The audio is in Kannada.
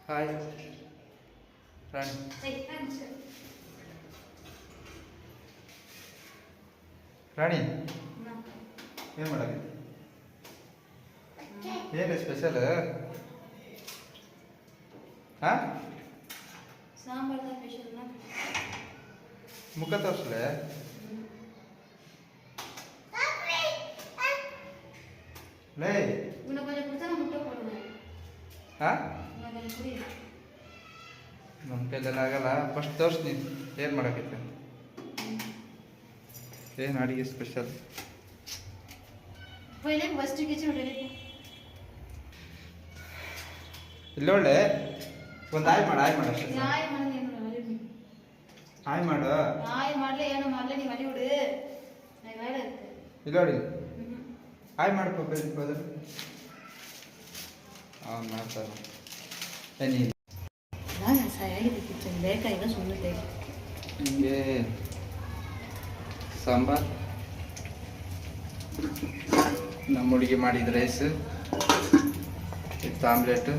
ಹಾಯ್ ರಾಣಿ. ರಾಣಿ ಏನು ಮಾಡಕ್ಕೆ? ಏನು ಸ್ಪೆಷಲ್? ಹಾಂ, ಸಾಂಬಾರ್ದ ಸ್ಪೆಷಲ್ನ ಮುಖ ತೋರಿಸ್ಲೆ. ಲೇ una cosa portare molto buona. ಹಾಂ, Una cosa pulita. ನಮ್ಮ ಕೈಲೆಲ್ಲ ಆಗಲ್ಲ. ಫಸ್ಟ್ ತೋರಿಸ್ ನೀನು ಏನು ಮಾಡಕೈತೆ, ಏನು ಅಡುಗೆ ಸ್ಪೆಷಲ್? पहिले फर्स्ट किचन ಹೊಡೆದೆ. ಇಲ್ಲೊಳ್ಳೆ ಒಂದು ಆಯ್ ಮಾಡು ಅಷ್ಟೇ. ಆಯ್ ಮಾಡಿ ಏನು ಮಾಡಿ. ಆಯ್ ಮಾಡು. ಆಯ್ ಮಾಡ್ಲೆ ಏನು ಮಾಡ್ಲೆ ನೀ ಮಾಡಿ ಬಿಡು. ನಾ ಬೇಡ ಅಂತ. ಇಲ್ಲೋಡಿ ಆಯ್ ಮಾಡ್ಕೊ ಬರೋದು. ಅವ್ನು ಮಾಡ್ತಾರೆ ಏನಿ ನಾನು ಸರಿಯಾಗಿದೆ ಕಿಚನ್ ಬೇಕಾಗಿಲ್ಲ ಸುಮ್ಮನೆ ತೆಗಿ. ಹಿಂಗೆ ಸಾಂಬಾರ್, ನಮ್ಮ ಹುಡುಗಿ ಮಾಡಿದ ರೈಸ್, ಇತ್ತು ಆಮ್ಲೆಟ್,